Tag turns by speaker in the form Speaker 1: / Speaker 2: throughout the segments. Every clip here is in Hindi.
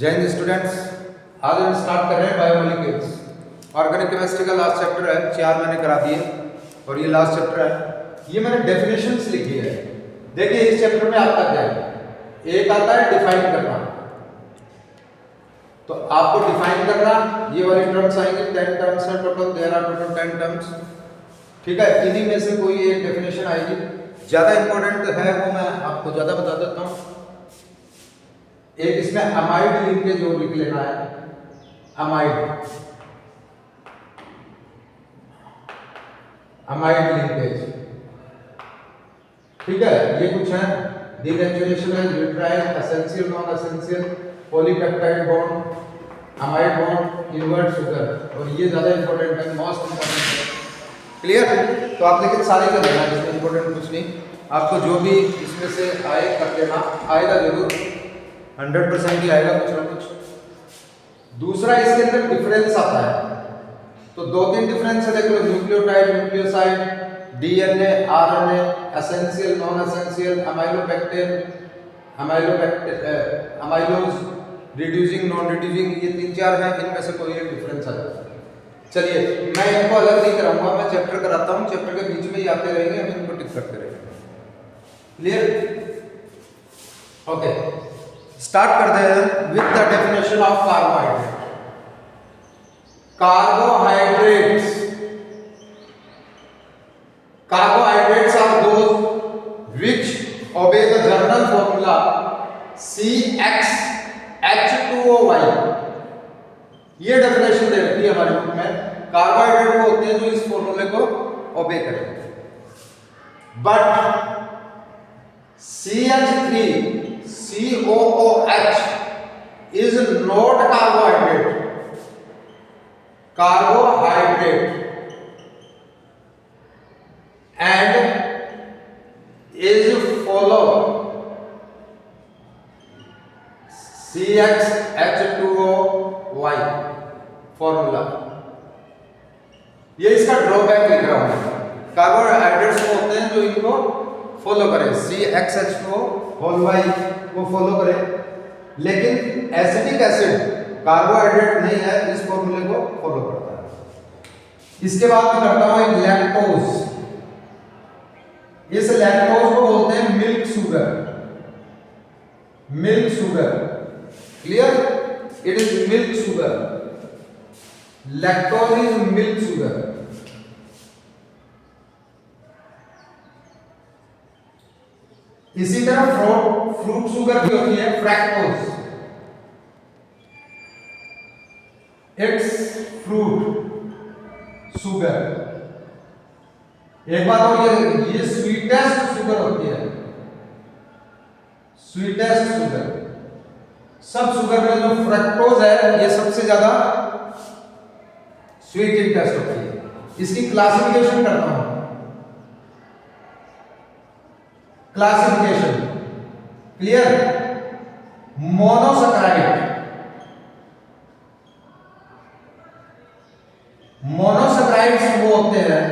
Speaker 1: जय हिंद स्टूडेंट्स। आज हम स्टार्ट कर रहे हैं बायोमोलिक्यूल्स। ऑर्गेनिक केमिस्ट्री का लास्ट चैप्टर है, 4 मैंने करा दिए और ये लास्ट चैप्टर है। ये मैंने डेफिनेशंस लिखी है। देखिए इस चैप्टर में आपका क्या है, एक आता है डिफाइन करना, तो आपको डिफाइन करना, ये वाली टर्म्स आएंगे, 10 टर्म्स है total, there are total 10 terms, ठीक है। इन्हीं में से कोई एक डेफिनेशन आएगी, ज्यादा इंपॉर्टेंट है वो मैं आपको ज्यादा बता देता हूँ। एक इसमें अमाइड लिंकेज जो लिख लेना है, अमाइड लिंकेज, ठीक है। ये कुछ है, डीनेचुरेशन है, neutral, essential, non essential, polypeptide bond, amide bond, invert sugar, और ये ज्यादा इंपॉर्टेंट है, मोस्ट इंपॉर्टेंट है। क्लियर? तो आप लेकिन सारे कर देना, इसमें इंपॉर्टेंट कुछ नहीं, आपको जो भी इसमें से आए कर देना, आएगा जरूर, 100% ही आएगा कुछ ना कुछ। दूसरा इसके अंदर डिफरेंस आता है, तो 2-3 डिफरेंस है, देख लो, nucleotide, nucleoside, DNA, RNA, essential, non essential, amylopectin, amylose, reducing, non reducing, ये 3-4 हैं, इनमें से कोई एक डिफरेंस आ जाता है। चलिए मैं इनको अलग नहीं कराऊंगा, मैं चैप्टर कराता हूं, चैप्टर के बीच में ही आते रहेंगे, हम इनको टिक करते रहेंगे। क्लियर? ओके, स्टार्ट करते हैं with the definition of carbohydrate. Carbohydrates. Carbohydrates are those which obey the general formula CxH2OY। ये डेफिनेशन दे रखी है हमारे बुक में। कार्बोहाइड्रेट वो होते हैं जो इस फॉर्मूले को ओबे करेंगे। But CH3COOH is not carbohydrate। Carbohydrate and is follow CxH2OY formula. ये इसका ड्रॉबैक लिख रहा हूं, कार्बोहाइड्रेट्स होते हैं जो इनको फॉलो करें, CxH2OY को फॉलो करें, लेकिन एसिटिक एसिड कार्बोहाइड्रेट नहीं है, इस फॉर्मूले को फॉलो करता है। इसके बाद मैं करता हूं एक लैक्टोज। इस लैक्टोज को बोलते हैं milk sugar. Milk sugar, clear? It is milk sugar. Lactose is milk sugar. इसी तरह फ्रूट शुगर भी होती है, फ्रैक्टोज। It's fruit sugar. एक बात और, ये स्वीटेस्ट शुगर होती है, स्वीटेस्ट शुगर। सब शुगर में जो फ्रक्टोज है ये सबसे ज्यादा स्वीट इन टेस्ट होती है। इसकी क्लासिफिकेशन करता हूं, क्लासिफिकेशन क्लियर? मोनोसैकराइड, मोनोसैकराइड्स वो होते हैं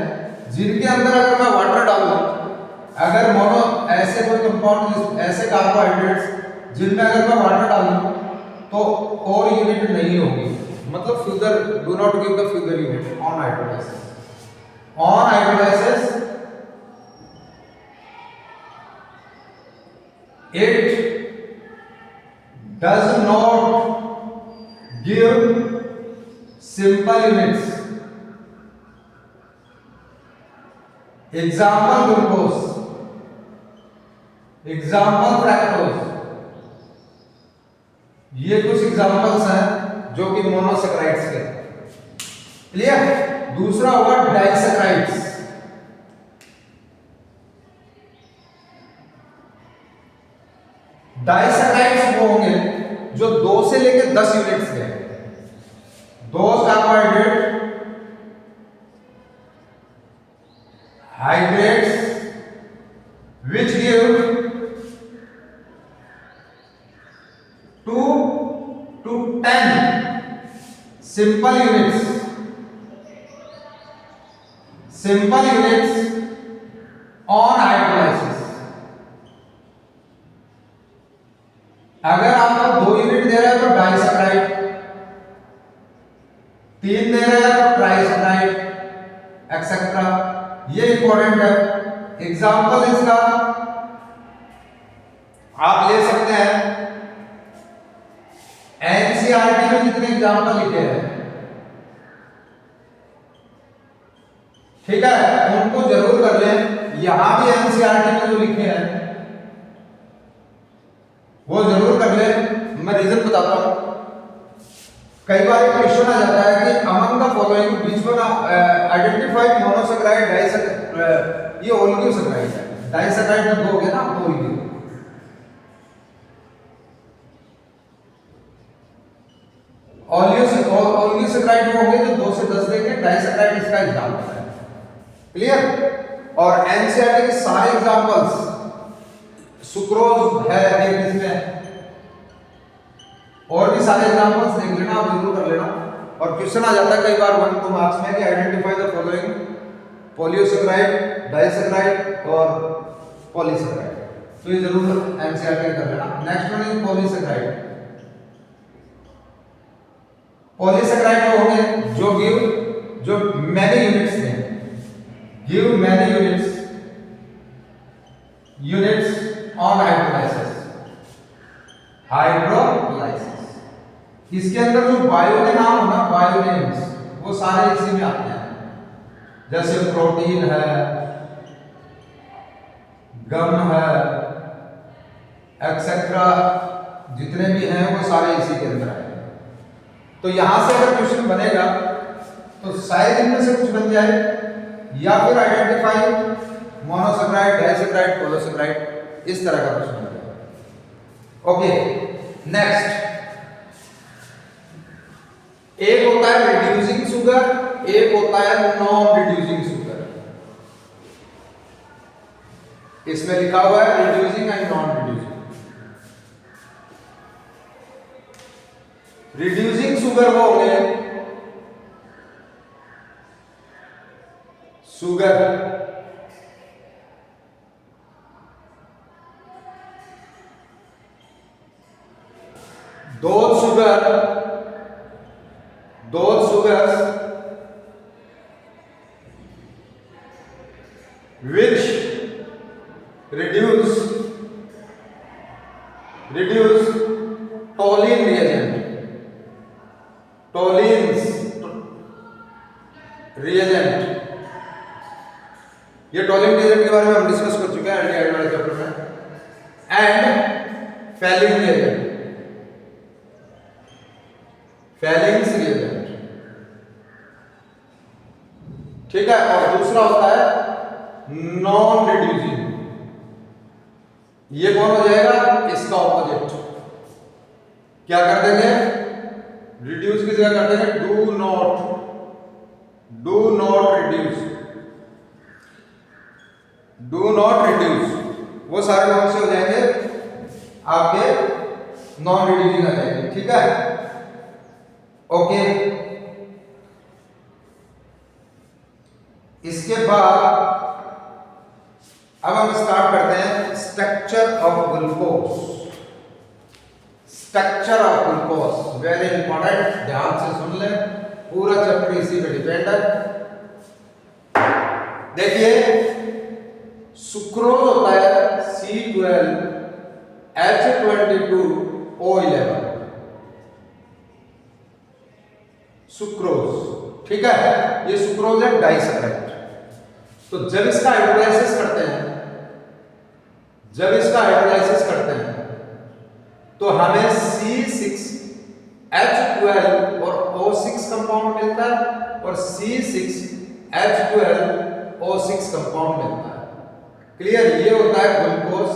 Speaker 1: जिनके अंदर अगर मैं वाटर डालूं, अगर मोनो ऐसे कोई कंपाउंड, ऐसे कार्बोहाइड्रेट्स जिनमें अगर मैं वाटर डालूं तो और यूनिट नहीं होगी, मतलब fewer, do not give the fewer unit on hydrolysis. On hydrolysis it does not give simple units। Example glucose, example fructose, ये कुछ एग्जाम्पल्स हैं जो कि मोनोसैकराइड्स के। क्लियर? दूसरा होगा डाइसैकराइड्स। डाइसैकराइड्स वो होंगे जो 2 से लेकर 10 यूनिट्स के, 2 carbohydrate hydrates which give 2 to 10 simple units on hydrolysis। अगर आपको 2 यूनिट दे रहा है तो डाइसैकराइड एग्जाम्पल इसका आप ले सकते हैं, एनसीईआरटी में जितने एग्जाम्पल लिखे हैं, ठीक है, उनको जरूर कर लें। यहां भी एनसीईआरटी में जो लिखे हैं वो जरूर कर लें। मैं रीजन बताता हूं। कई बार एक क्वेश्चन आ जाता है कि among the following beach one identified monosaccharide disaccharide, ये ओलिगोसैकेराइड है। डाइसैकेराइड में दो हो गया ना, ओलिगो। ओलिगोसैकेराइड में हो गए जो 2 से 10 देंगे, डाइसैकेराइड इसका एग्जांपल है। क्लियर? और एनसीईआरटी के सारे एग्जांपल्स, सुक्रोज है एक इसमें, और भी सारे एग्जांपल्स देख लेना, आप जरूर कर लेना। और क्वेश्चन आ जाता है कई बार 1 2 मार्क्स में कि identify the following polysaccharide, disaccharide और पॉलीसैकेराइड, तो ये जरूर एनसीईआरटी कर लेना। Next one is polysaccharide. Polysaccharide वो होंगे जो मैनी यूनिट्स हैं, give many units on hydrolysis. इसके अंदर जो बायो के नाम हो ना, बायो नेम्स, वो सारे इसी में आते हैं। जैसे प्रोटीन है, गम है, एक्सेट्रा, जितने भी हैं वो सारे इसी के अंदर आए। तो यहां से अगर क्वेश्चन बनेगा तो शायद इनमें से कुछ बन जाए, या फिर आइडेंटिफाई मोनोसैकेराइड, डाइसैकेराइड, पॉलीसैकेराइड, इस तरह का क्वेश्चन बनेगा। Okay, next. एक होता है रिड्यूसिंग शुगर, एक होता है नॉन रिड्यूसिंग शुगर। इसमें लिखा हुआ है reducing and non reducing. Reducing sugar वो होंगे sugar those sugars which reduce toluene reagent, ये टोलिन रिएजेंट के बारे में हम डिस्कस कर चुके हैं एल्डिहाइड वाले चैप्टर में। एंड फेलिंग रिएजेंट, ठीक है। और दूसरा होता है नॉन रिड्यूसिंग, ये कौन हो जाएगा, इसका ऑपोजिट। क्या कर देंगे, रिड्यूस की जगह कर देंगे डू नॉट रिड्यूस, वो सारे कौन से हो जाएंगे आपके नॉन रिड्यूसिंग आ जाएंगे, ठीक है। ओके, इसके बाद अब हम स्टार्ट करते हैं structure of glucose. Structure of glucose very important, ध्यान से सुन ले, पूरा चैप्टर इसी पे डिपेंड है। देखिए, सुक्रोज होता है C12H22O11, सुक्रोज, ठीक है। ये सुक्रोज है डाइसैकेराइड। तो जब इसका हाइड्रोलाइसिस करते हैं तो हमें C6H12 और O6 कंपाउंड मिलता है और C6H12O6 कंपाउंड मिलता है। क्लियर, ये होता है ग्लूकोज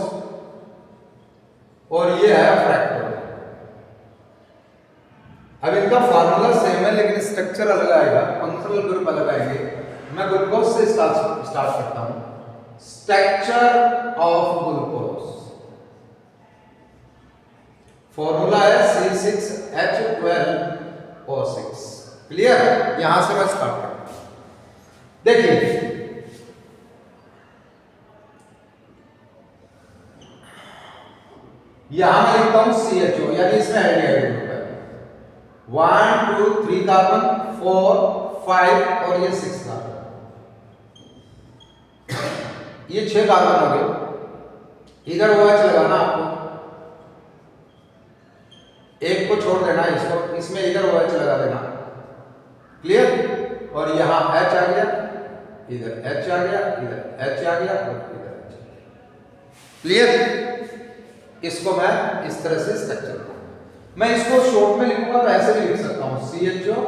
Speaker 1: और ये है फ्रैक्टोज। अब इनका फार्मूला सेम है लेकिन स्ट्रक्चर अलग आएगा, फंक्शनल ग्रुप अलग आएंगे। मैं ग्लूकोज से स्टार्ट करता हूं। स्ट्रक्चर ऑफ ग्लूकोज, फॉर्मूला है C6H12O6। क्लियर, यहां से मैं स्टार्ट करता हूं। देखिए, यहां मैं लिखता हूं CHO, यानी इसमें एल्डिहाइड ग्रुप है। 1 2 3 कार्बन, 4 5 और ये 6 कार्बन। ये 6 कार्बन हो गए, इधर OH लगाना आपको, एक को छोड़ देना इसको, इसमें इधर OH लगा देना, क्लियर। और यहाँ H आ गया, इधर H आ गया, इधर H आ गया और इधर H आ गया, क्लियर। इसको मैं इस तरह से स्ट्रक्चर, मैं इसको शॉर्ट में लिखूंगा तो ऐसे भी लिख सकता हूं, CHO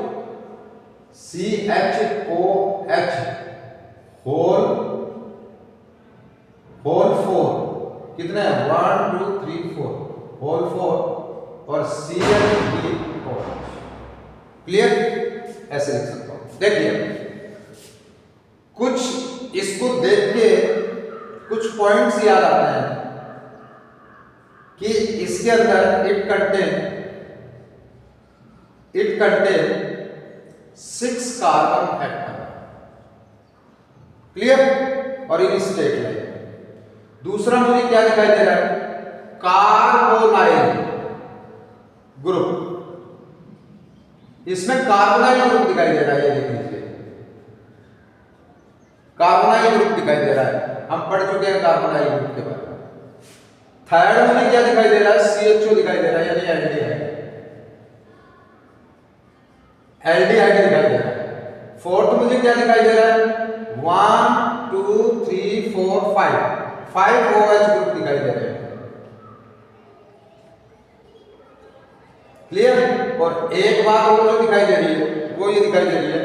Speaker 1: CHOH होल 4, कितने हैं 1 2 3 4 होल 4 और CH3OH, क्लियर। ऐसे लिख सकता हूं। देखिए कुछ इसको देख के कुछ पॉइंट्स याद आते हैं कि इसके अंदर it contain 6 carbon atom, clear. और इन स्टेट लाइन दूसरा मुझे क्या दिखाई दे रहा है, कार्बोनाइल ग्रुप, इसमें कार्बोनाइल ग्रुप दिखाई दे रहा है, ये देख लीजिए कार्बोनाइल ग्रुप दिखाई दे रहा है, हम पढ़ चुके हैं कार्बोनाइल ग्रुप के बारे में। थर्ड मुझे क्या दिखाई दे रहा है, CHO दिखाई दे रहा है, यानी एल्डिहाइड दिखाई दे रहा है। फोर्थ मुझे क्या दिखाई दे रहा है, 1 2 3 4 5 OH ग्रुप दिखाई दे रहे हैं, क्लियर। और एक बात और जो दिखाई दे रही है वो ये दिखाई दे रही है,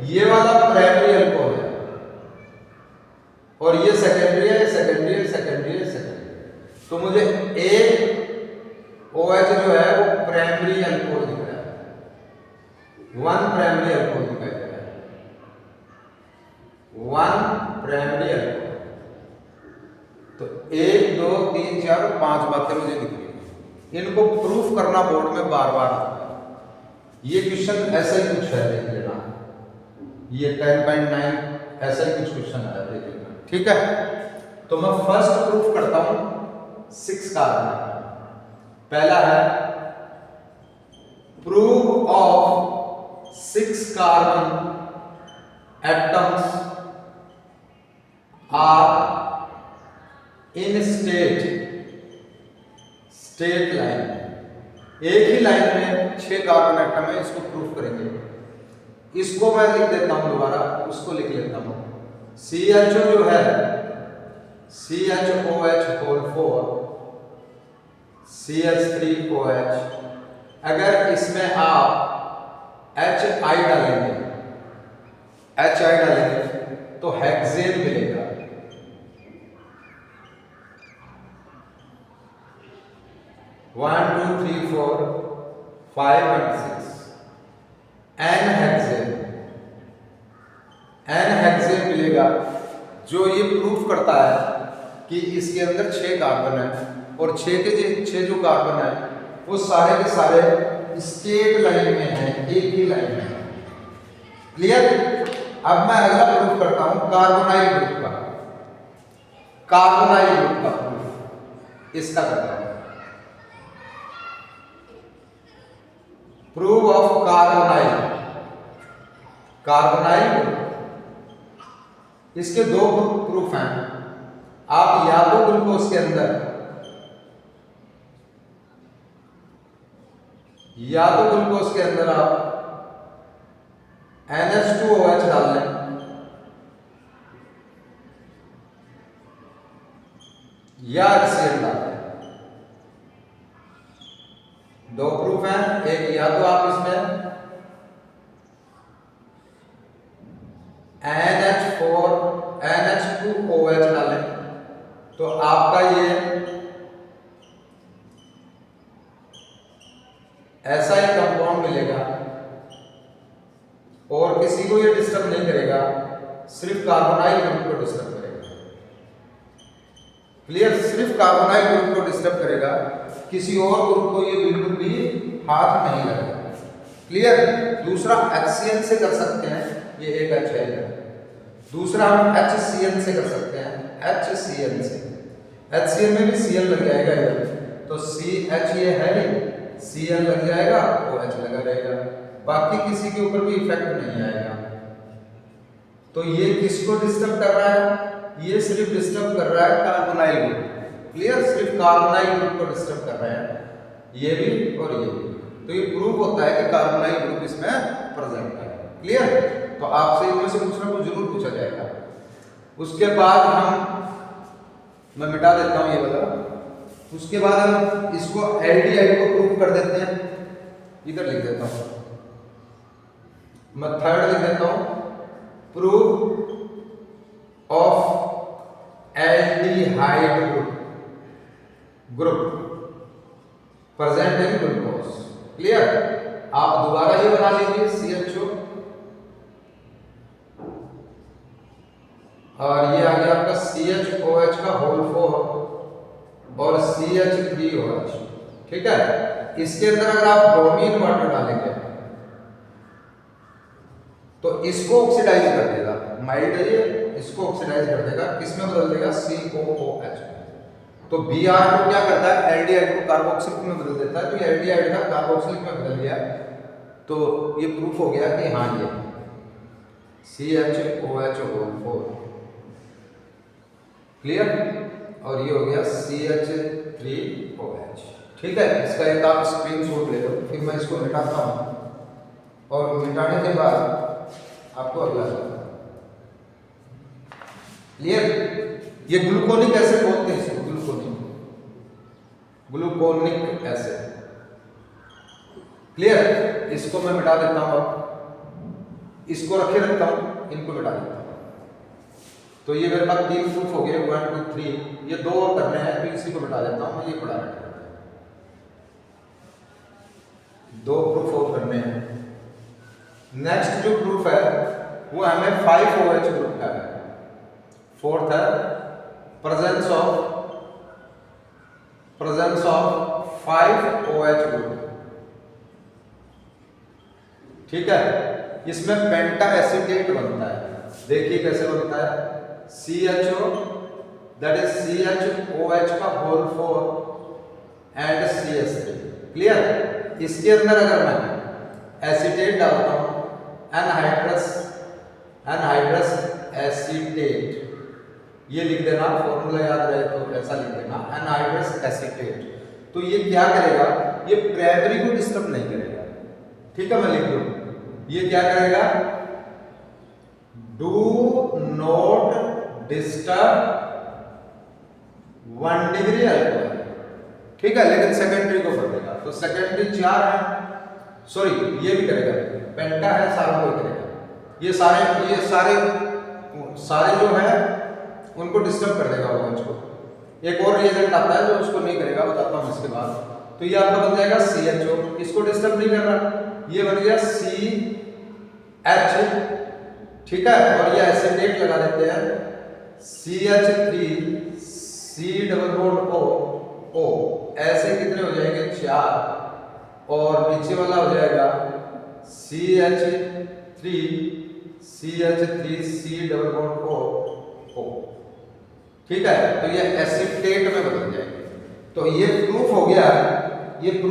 Speaker 1: ये वाला प्राइमरी अल्कोहल है और ये सेकेंडरी है, सेकेंडरी। तो मुझे एक OH जो है वो प्राइमरी अल्कोहल दिख रहा है, 1 प्राइमरी अल्कोहल दिखाई दे रहा है, 1 प्राइमरी अल्कोहल। तो 1 2 3 4 5 बातें मुझे दिख रही है, इनको प्रूफ करना बोर्ड में बार बार आता है। ये क्वेश्चन ऐसा ही कुछ है, देख लेना, ये 10.9 ऐसा ही कुछ क्वेश्चन है, देख लेना, ठीक है। तो मैं फर्स्ट प्रूफ करता हूं 6 कार्बन। पहला है proof of 6 carbon atoms are in state line, एक ही लाइन में 6 कार्बन एटम है, इसको प्रूफ करेंगे। इसको मैं लिख देता हूं दोबारा, उसको लिख लेता हूं, CHO जो है CHOH होल 4 CH3OH, अगर इसमें आप HI डालेंगे तो हेक्सेन मिलेगा, 1 2 3 4 5 and 6 N हेक्सेन मिलेगा, जो ये प्रूफ करता है कि इसके अंदर 6 कार्बन है और 6 के 6 जो कार्बन है वो सारे के सारे स्टेट लाइन में है, एक ही लाइन में, क्लियर। अब मैं अगला प्रूफ करता हूं कार्बोनाइल ग्रुप का प्रूफ, इसका करता हूं प्रूफ ऑफ कार्बोनाइल ग्रुप। इसके 2 प्रूफ हैं, आप या तो ग्लूकोज के अंदर आप NH2OH डाल लें, या HCl डाल लें। 2 प्रूफ हैं, एक या तो आप इसमें NH2OH डालें तो आपका ये ऐसा ही कंपाउंड मिलेगा और किसी को ये डिस्टर्ब नहीं करेगा, सिर्फ कार्बोनाइल ग्रुप को डिस्टर्ब करेगा, क्लियर। सिर्फ कार्बोनाइल ग्रुप को डिस्टर्ब करेगा, किसी और ग्रुप को ये बिल्कुल भी हाथ नहीं लगेगा, क्लियर। दूसरा HCl से कर सकते हैं, ये एक HCl है। दूसरा हम HCl से कर सकते हैं, HCl में भी Cl लग जाएगा इधर, तो CH ये है नहीं, Cl लग जाएगा, OH लगा रहेगा, बाकी किसी के ऊपर भी इफेक्ट नहीं आएगा। तो ये किसको डिस्टर्ब कर रहा है, ये सिर्फ डिस्टर्ब कर रहा है कार्बोनाइल ग्रुप, क्लियर, सिर्फ कार्बोनाइल ग्रुप को डिस्टर्ब कर रहे हैं, ये भी और ये भी। तो ये प्रूफ होता है कि कार्बोनाइल ग्रुप इसमें प्रेजेंट है, क्लियर। तो आपसे इनमें से कुछ ना कुछ जरूर पूछा जाएगा। उसके बाद मैं मिटा देता हूं ये वाला। उसके बाद हम इसको एल्डिहाइड को प्रूफ कर देते हैं, इधर लिख देता हूं, मैं थर्ड लिख देता हूं, proof of aldehyde group present in glucose, clear. आप दोबारा ये बना लीजिए CHO, और ये आ गया आपका CHOH का होल 4 और CH3OH, ठीक है। इसके अंदर अगर आप ब्रोमीन वाटर डालेंगे तो इसको ऑक्सीडाइज कर देगा, माइल्ड है ये, इसको ऑक्सीडाइज कर देगा, किसमें बदल देगा, COOH। तो Br को क्या करता है, एल्डिहाइड को कार्बोक्सिलिक में बदल देता है, तो ये एल्डिहाइड का कार्बोक्सिलिक में बदल गया, तो ये प्रूफ हो गया कि हाँ ये CHOH होल 4, क्लियर। और ये हो गया CH3OH, ठीक है। इसका एक आप स्क्रीनशॉट ले लो, फिर मैं इसको मिटाता हूं और मिटाने के बाद आपको अगला क्लियर। ये ग्लूकोनिक एसिड बोलते हैं इसको, ग्लूकोनिक एसिड, क्लियर। इसको मैं मिटा देता हूं, अब इसको रखे रखता हूं, इनको मिटा देता हूं। तो ये मेरे पास 3 प्रूफ हो गए, 1 2 3, ये 2 और करने हैं, तो इसी को मिटा देता हूं, मैं ये पढ़ा रखा है, 2 प्रूफ और करने हैं। नेक्स्ट जो प्रूफ है वो हमें 5OH ग्रुप का है। फोर्थ है प्रेजेंस ऑफ 5OH ग्रुप, ठीक है। इसमें पेंटा एसीटेट बनता है, देखिए कैसे बनता है, CHO दैट इज CHOH का होल 4 एंड CH3, क्लियर। इसके अंदर अगर मैं एसीटेट डालता हूं, एनहाइड्रस एसीटेट, ये लिख देना, फॉर्मूला याद रहे तो ऐसा लिख देना, एनहाइड्रस एसीटेट। तो ये क्या करेगा, ये प्राइमरी को डिस्टर्ब नहीं करेगा, ठीक है। मैं लिख दूं, ये क्या करेगा, do not disturb 1 degree alcohol, ठीक है। लेकिन सेकेंडरी को कर देगा, तो सेकेंडरी 4 है, सॉरी ये भी करेगा, पेंटा है, सारा को करेगा, ये सारे जो है उनको डिस्टर्ब कर देगा OH को। एक और रिएजेंट आता है जो उसको नहीं करेगा, बताता हूं इसके बाद। तो ये आपका बन जाएगा CHO, इसको डिस्टर्ब नहीं कर रहा, ये बन गया CH, ठीक है। और ये एसिटेट लगा देते हैं, CH3 C+O, ऐसे कितने हो जाएंगे, 4, और नीचे वाला हो जाएगा CH3 C+O, ठीक है। तो ये एसिटेट में बदल जाएंगे। तो ये प्रूफ हो गया, एक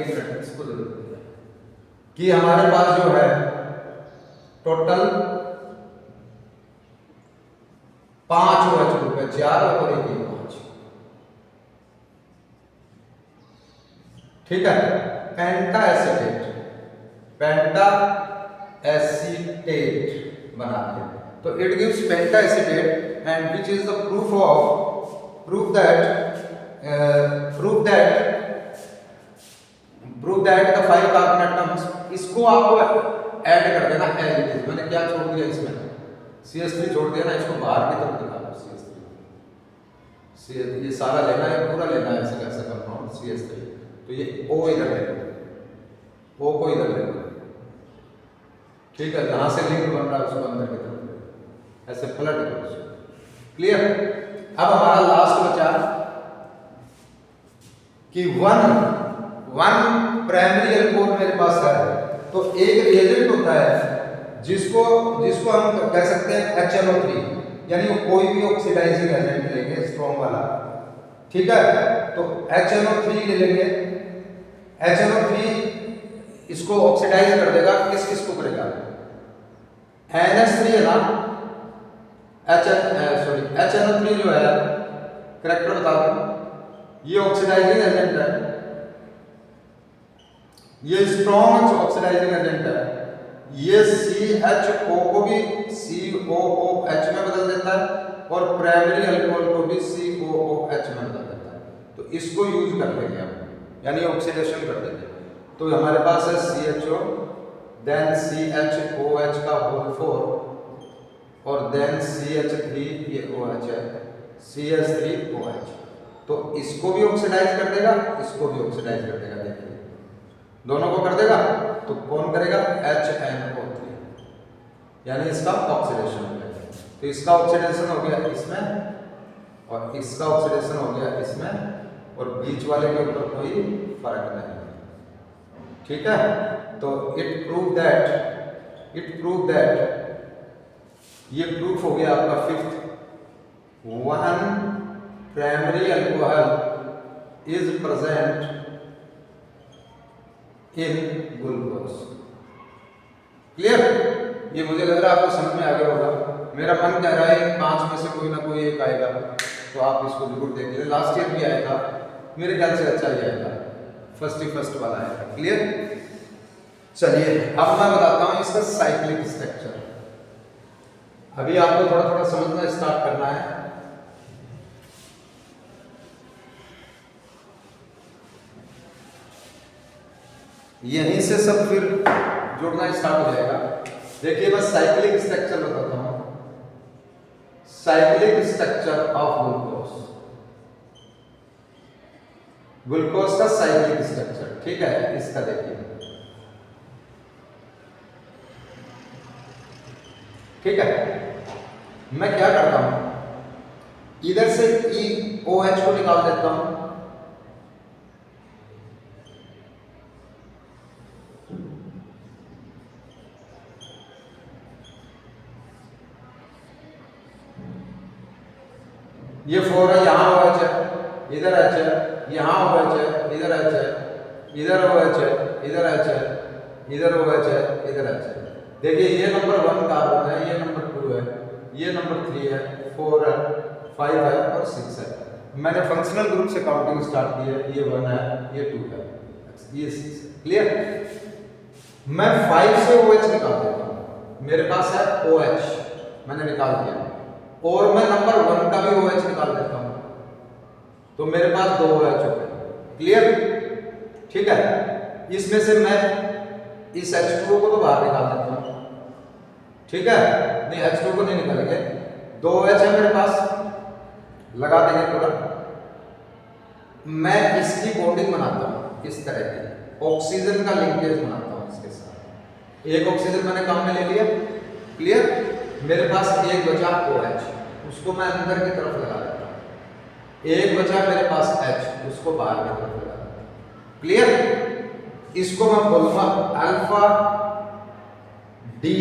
Speaker 1: मिनट इसको जरूर कि हमारे पास जो है टोटल 5 OH ग्रुप है, 4 और 1 5, ठीक है। पेंटा एसीटेट बनाते हैं, तो it gives penta acetate, and which is the proof that the 5 carbon atoms, इसको आपको ऐड कर देना एल्डिहाइड। मैंने क्या छोड़ दिया इसमें, CH3 छोड़ दिया ना, इसको बाहर की तरफ निकालो, CH3 ये सारा लेना है, पूरा लेना है, ऐसे कैसे कंपाउंड CH3, तो ये O इधर ले लो, O को इधर ले लो, ठीक है। जहां से लिंक बन रहा है उसको अंदर की तरफ ऐसे पलट दो, क्लियर। अब हमारा लास्ट बचा कि वन प्राइमरी अल्कोहल मेरे पास है, तो एक रिएजेंट होता है जिसको हम कह सकते हैं HNO3, यानी वो कोई भी ऑक्सीडाइजिंग एजेंट लेंगे स्ट्रॉन्ग वाला, ठीक है। तो HNO3 ले लेंगे, HNO3 इसको ऑक्सीडाइज कर देगा, किस को करेगा, NH3 है ना, HNO3 जो है, करेक्टर बता दो, ये ऑक्सीडाइजिंग एजेंट है, ये स्ट्रॉन्ग ऑक्सीडाइजिंग एजेंट है। ये CHO को भी COOH में बदल देता है और प्राइमरी अल्कोहल को भी COOH में बदल देता है। तो इसको यूज कर लेंगे हम, यानी ऑक्सीडेशन कर देंगे। तो हमारे पास है CHO, देन CHOH का होल 4 और देन CH3, ये OH है, CH3OH। तो इसको भी ऑक्सीडाइज कर देगा, इसको भी ऑक्सीडाइज कर देगा। देखिए दोनों को कर देगा, तो कौन करेगा? HNO3, यानी इसका ऑक्सीडेशन हो गया। तो इसका ऑक्सीडेशन हो गया इसमें और इसका ऑक्सीडेशन हो गया इसमें, और बीच वाले के ऊपर कोई फर्क नहीं। ठीक है, तो इट प्रूव दैट ये प्रूफ हो गया आपका fifth. One primary alcohol is present in glucose. Clear? ये मुझे लग रहा है आपको समझ में आ गया होगा। मेरा मन कह रहा है 5 में से कोई ना कोई एक आएगा, तो आप इसको जरूर देख लीजिए। लास्ट ईयर भी आया था, मेरे ख्याल से अच्छा ही आएगा, फर्स्ट वाला आएगा। क्लियर? चलिए अब मैं बताता हूँ इसका साइक्लिक स्ट्रक्चर। अभी आपको थोड़ा थोड़ा समझना स्टार्ट करना है। यहीं से सब फिर जुड़ना स्टार्ट हो जाएगा। देखिए बस साइक्लिक स्ट्रक्चर बताता हूं। साइक्लिक स्ट्रक्चर ऑफ ग्लूकोज का साइक्लिक स्ट्रक्चर। ठीक है, इसका देखिए। ठीक है, मैं क्या करता हूं, इधर से EOH को निकाल देता हूं, ये 4 है, यहाँ OH है, इधर H है, यहाँ OH है, इधर H है, इधर OH है, इधर H है, इधर OH है, इधर H है। देखिए ये नंबर 1 कार्बन है, ये नंबर 2 है, ये नंबर 3 है, 4 है, 5 है और 6 है। मैंने फंक्शनल ग्रुप से काउंटिंग स्टार्ट की है। ये 1 है, ये 2 है, ये 6 है। क्लियर? मैं 5 से OH निकाल देता हूँ, मेरे पास है OH, मैंने निकाल दिया, और मैं नंबर 1 का भी OH निकाल देता हूँ, तो मेरे पास 2 OH हो गए। क्लियर? ठीक है, इसमें से मैं इस H2O को तो बाहर निकाल देता हूँ। ठीक है, नहीं H2O को नहीं निकालेंगे, 2 OH है मेरे पास, लगा देंगे पूरा। मैं इसकी बॉन्डिंग बनाता हूँ इस तरह की, ऑक्सीजन का लिंकेज बनाता हूँ इसके साथ। एक ऑक्सीजन मैंने काम में ले लिया। क्लियर? मेरे पास एक बचा OH, उसको मैं अंदर की तरफ लगा देता हूँ। एक बचा मेरे पास H, उसको बाहर की तरफ लगा देता हूँ। क्लियर? इसको मैं बोलूंगा अल्फा डी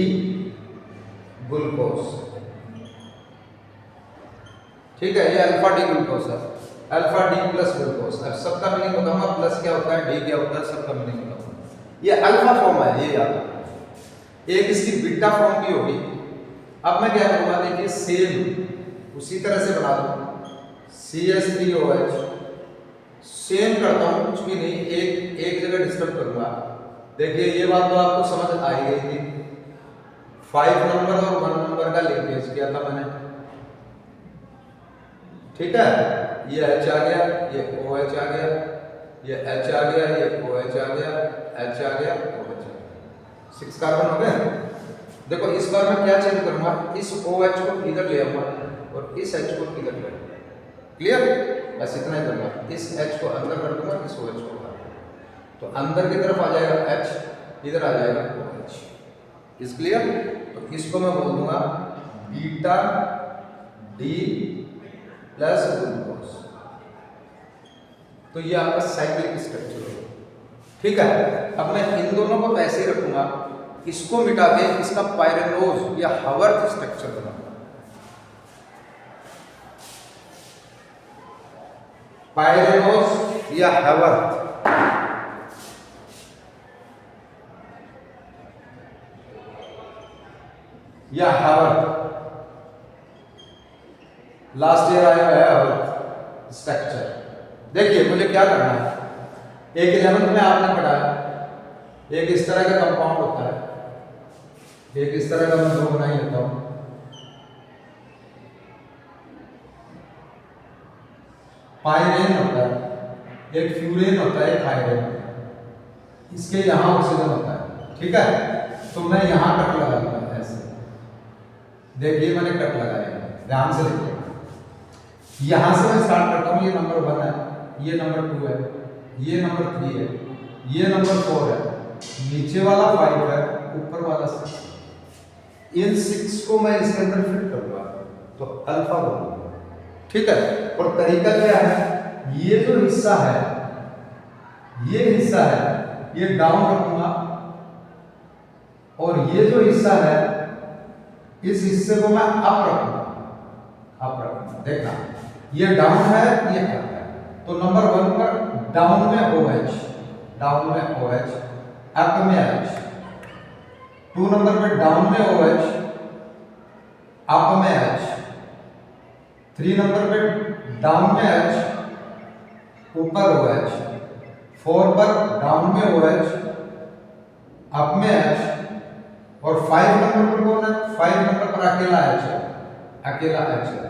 Speaker 1: ग्लूकोज। ठीक है, ये अल्फा डी ग्लूकोज है, अल्फा डी प्लस ग्लूकोज। अब सबका मीनिंग बताऊंगा, प्लस क्या होता है, डी क्या होता है, सबका मीनिंग बताऊंगा। ये अल्फा फॉर्म है, ये याद। एक इसकी बीटा फॉर्म भी होगी। अब मैं क्या करूंगा, देखिए सेम उसी तरह से बना दूं, CH3OH सेम करता हूं, कुछ भी नहीं, एक जगह डिस्टर्ब करूंगा। देखिए ये बात तो आपको समझ आ ही गई थी। 5 नंबर और 1 नंबर का लिंकेज किया था मैंने। ठीक है, ये H आ गया, ये OH आ गया, ये H आ गया, ये OH आ गया, H आ गया, OH आ गया। 6 कार्बन हो गए। देखो इस बार मैं क्या चेंज करूंगा, इस OH को इधर ले आऊंगा और इस H को इधर ले आऊंगा। क्लियर? बस इतना ही करूंगा, इस H को अंदर कर दूंगा, इस OH को बाहर। तो अंदर की तरफ आ जाएगा H, इधर आ जाएगा OH। इस क्लियर? तो इसको मैं बोल दूंगा बीटा डी प्लस ग्लूकोज। तो ये आपका साइक्लिक स्ट्रक्चर है। ठीक है, अब मैं इन दोनों को ऐसे ही रखूंगा, इसको मिटा के इसका पायरेनोज या हवर्थ स्ट्रक्चर बनाऊंगा। पायरेनोज या हवर्थ। या हावर्थ, लास्ट ईयर आया है हावर्थ स्ट्रक्चर। देखिए मुझे क्या करना है, एक 11th में आपने पढ़ा एक इस तरह का कंपाउंड होता है, एक इस तरह का मैं दो बना ही लेता हूं। पायरेन होता है, एक फ्यूरेन होता है, एक आयरन होता है, इसके यहां ऑक्सीजन होता है, ठीक है। तो मैं यहां कट लगा दूंगा ऐसे, देखिए मैंने कट लगाया, ध्यान से देखिए। यहां से मैं स्टार्ट करता हूं, ये नंबर 1 है, ये नंबर 2 है, ये नंबर 3 है, ये नंबर 4 है, नीचे वाला 5 है, ऊपर वाला 6। इन 6 को मैं इसके अंदर फिट करूंगा तो अल्फा बोलूंगा, ठीक है। और तरीका क्या है, ये जो हिस्सा है, ये हिस्सा है, ये डाउन रखूंगा, और ये जो हिस्सा है, इस हिस्से को मैं अप रखूंगा, अप रखूंगा। देखना ये डाउन है, ये अप है। तो नंबर 1 पर डाउन में OH, डाउन में OH, अप में H। 2 नंबर पे डाउन में OH, अप में H। 3 नंबर पे डाउन में H, ऊपर OH। 4 पर डाउन में OH, अप में H। और 5 नंबर पर कौन है, 5 नंबर पर अकेला H है, अकेला H है,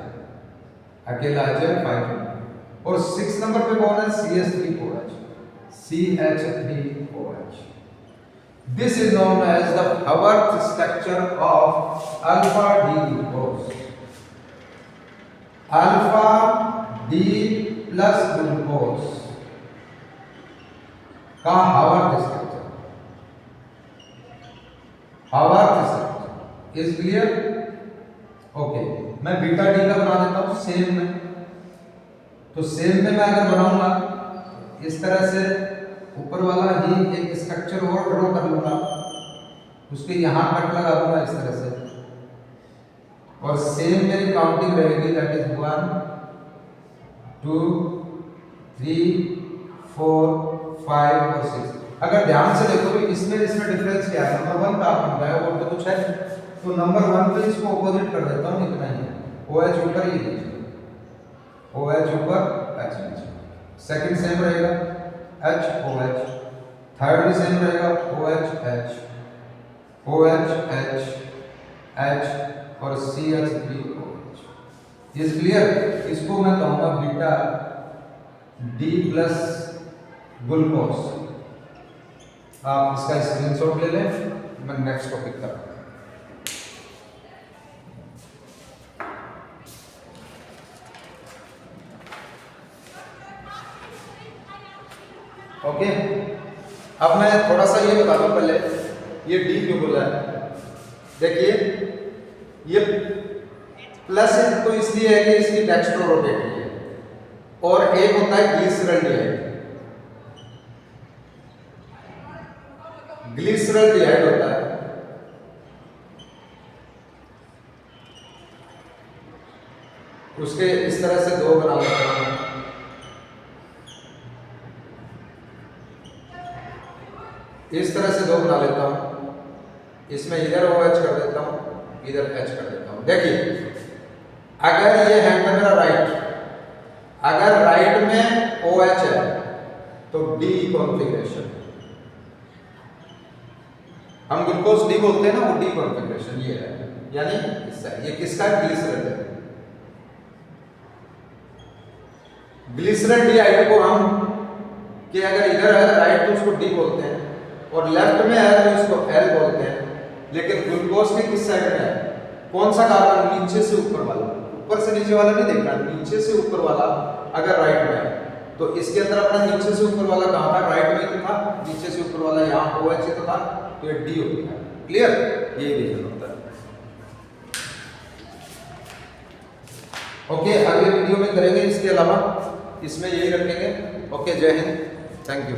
Speaker 1: अकेला H है 5 नंबर। और 6 नंबर पे कौन है, CH3OH, CH3OH। This is known as the Haworth structure of alpha D glucose. Alpha D plus glucose का Haworth structure, Haworth structure is clear. Okay, मैं बीटा डी का बना देता हूं सेम में। तो सेम में मैं अगर बनाऊंगा इस तरह से, ऊपर वाला ही एक स्ट्रक्चर और ड्रॉ कर लूंगा, उसके यहां कट लगा दूंगा इस तरह से, और सेम मेरी काउंटिंग रहेगी, दैट इज 1 2 3 4 5 और 6। अगर ध्यान से देखो तो इसमें डिफरेंस क्या है, नंबर 1 का आप बताया और तो कुछ है, तो नंबर 1 पे इसको ऑपोजिट कर देता हूं, इतना ही है, OH ऊपर ही नीचे, OH ऊपर H नीचे। सेकंड सेम रहेगा H OH, थर्ड भी सेम रहेगा OH H, OH H H और CH3OH। Is clear. इसको मैं कहूंगा बीटा D प्लस ग्लूकोज। आप इसका स्क्रीनशॉट ले लें, मैं नेक्स्ट टॉपिक कर रहा हूं। ओके, अब मैं थोड़ा सा ये बता दूं पहले, ये D क्यों बोला है। देखिए ये प्लस तो इसलिए है कि इसकी डेक्स्ट्रो रोटेटरी है, और एक होता है ग्लिसरॉल्डिहाइड। ग्लिसरॉल्डिहाइड होता है, उसके इस तरह से दो बना लेता हूं, इस तरह से दो बना लेता हूं, इसमें इधर OH कर देता हूं, इधर H कर देता हूं। देखिए अगर ये है मेरा राइट, अगर राइट में OH है तो D कॉन्फ़िगरेशन, हम ग्लूकोज D बोलते हैं ना, वो D कॉन्फ़िगरेशन ये है, यानी इसका ये किसका ग्लिसरॉल है। ग्लिसरॉल्डिहाइड को हम कि अगर इधर है राइट तो उसको D बोलते हैं, और लेफ्ट में है तो इसको L बोलते हैं। लेकिन ग्लूकोज के किस साइड में है, कौन सा कार्बन, नीचे से ऊपर वाला, ऊपर से नीचे वाला नहीं देखना, नीचे से ऊपर वाला अगर राइट में है तो इसके अंदर अपना नीचे से ऊपर वाला कहां था, राइट में तो था, नीचे से ऊपर वाला यहां OH तो था, तो ये D होता है। क्लियर, यही रीजन होता है। ओके, अगले वीडियो में करेंगे, इसके अलावा इसमें यही रखेंगे। ओके, जय हिंद, थैंक यू।